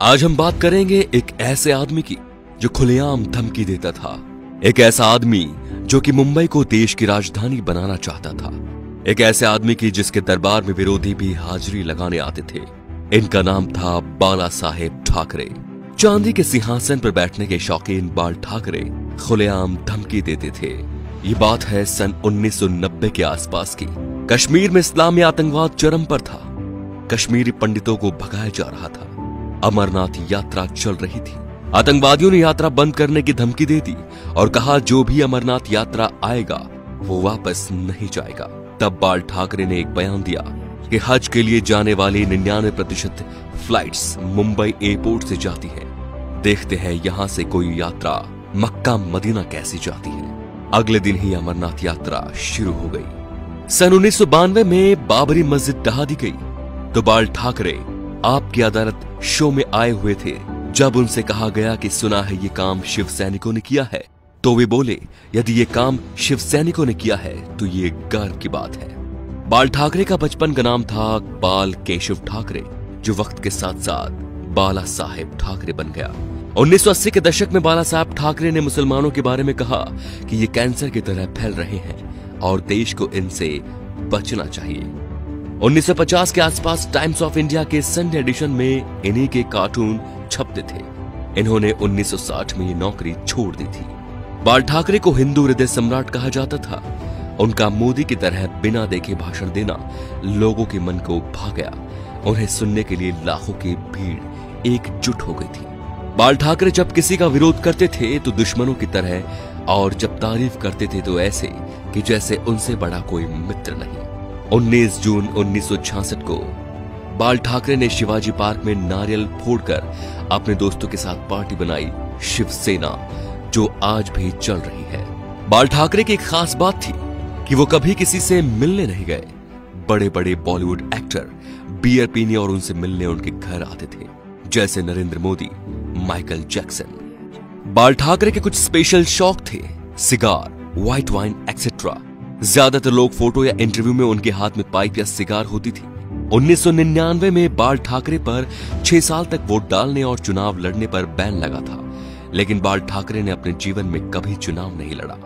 आज हम बात करेंगे एक ऐसे आदमी की जो खुलेआम धमकी देता था। एक ऐसा आदमी जो कि मुंबई को देश की राजधानी बनाना चाहता था। एक ऐसे आदमी की जिसके दरबार में विरोधी भी हाजिरी लगाने आते थे। इनका नाम था बाला साहेब ठाकरे। चांदी के सिंहासन पर बैठने के शौकीन बाल ठाकरे खुलेआम धमकी देते थे। ये बात है सन 1990 के आसपास की। कश्मीर में इस्लामी आतंकवाद चरम पर था। कश्मीरी पंडितों को भगाया जा रहा था। अमरनाथ यात्रा चल रही थी। आतंकवादियों ने यात्रा बंद करने की धमकी दे दी और कहा जो भी अमरनाथ यात्रा आएगा वो वापस नहीं जाएगा। तब बाल ठाकरे ने एक बयान दिया कि हज के लिए जाने वाली 99% फ्लाइट्स मुंबई एयरपोर्ट से जाती हैं। देखते हैं यहां से कोई यात्रा मक्का मदीना कैसे जाती है। अगले दिन ही अमरनाथ यात्रा शुरू हो गई। सन 1992 में बाबरी मस्जिद ढहा दी गई तो बाल ठाकरे आपकी अदालत शो में आए हुए थे। जब उनसे कहा गया कि सुना है ये काम शिव सैनिकों ने किया है, तो वे बोले यदि ये काम शिव सैनिकों ने किया है तो ये गर्व की बात है। बाल ठाकरे का बचपन का नाम था बाल केशव ठाकरे, जो वक्त के साथ साथ बाला साहेब ठाकरे बन गया। 1980 के दशक में बाला साहेब ठाकरे ने मुसलमानों के बारे में कहा कि ये कैंसर की तरह फैल रहे हैं और देश को इनसे बचना चाहिए। 1950 के आसपास टाइम्स ऑफ इंडिया के संडे एडिशन में इन्हीं के कार्टून छपते थे। इन्होंने 1960 में ये नौकरी छोड़ दी थी। बाल ठाकरे को हिंदू हृदय सम्राट कहा जाता था। उनका मोदी की तरह बिना देखे भाषण देना लोगों के मन को भा गया। उन्हें सुनने के लिए लाखों की भीड़ एकजुट हो गई थी। बाल ठाकरे जब किसी का विरोध करते थे तो दुश्मनों की तरह, और जब तारीफ करते थे तो ऐसे कि जैसे उनसे बड़ा कोई मित्र नहीं। 19 जून 1966 को बाल ठाकरे ने शिवाजी पार्क में नारियल फोड़कर अपने दोस्तों के साथ पार्टी बनाई, शिवसेना, जो आज भी चल रही है। बाल ठाकरे की एक खास बात थी कि वो कभी किसी से मिलने नहीं गए। बड़े बड़े बॉलीवुड एक्टर बियर पीने और उनसे मिलने उनके घर आते थे, जैसे नरेंद्र मोदी, माइकल जैक्सन। बाल ठाकरे के कुछ स्पेशल शौक थे, सिगार, व्हाइट वाइन एक्सेट्रा। ज्यादातर लोग फोटो या इंटरव्यू में उनके हाथ में पाइप या सिगार होती थी। 1999 में बाल ठाकरे पर 6 साल तक वोट डालने और चुनाव लड़ने पर बैन लगा था, लेकिन बाल ठाकरे ने अपने जीवन में कभी चुनाव नहीं लड़ा।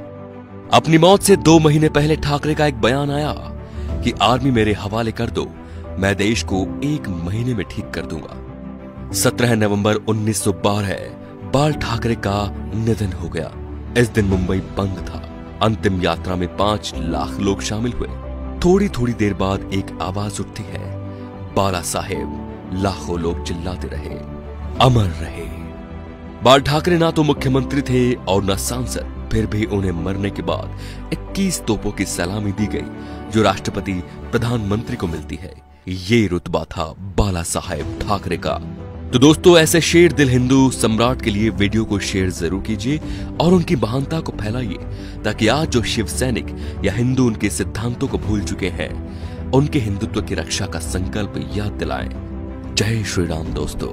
अपनी मौत से 2 महीने पहले ठाकरे का एक बयान आया कि आर्मी मेरे हवाले कर दो, मैं देश को 1 महीने में ठीक कर दूंगा। 17 नवंबर 1912 बाल ठाकरे का निधन हो गया। इस दिन मुंबई बंद था। अंतिम यात्रा में 5 लाख लोग शामिल हुए। थोड़ी थोड़ी देर बाद एक आवाज उठती है, बाला साहेब। लाखों लोग चिल्लाते रहे, अमर रहे। बाल ठाकरे ना तो मुख्यमंत्री थे और न सांसद, फिर भी उन्हें मरने के बाद 21 तोपों की सलामी दी गई, जो राष्ट्रपति प्रधानमंत्री को मिलती है। ये रुतबा था बाला साहेब ठाकरे का। तो दोस्तों, ऐसे शेर दिल हिंदू सम्राट के लिए वीडियो को शेयर जरूर कीजिए और उनकी महानता को फैलाइए, ताकि आज जो शिव सैनिक या हिंदू उनके सिद्धांतों को भूल चुके हैं, उनके हिंदुत्व की रक्षा का संकल्प याद दिलाएं। जय श्री राम दोस्तों।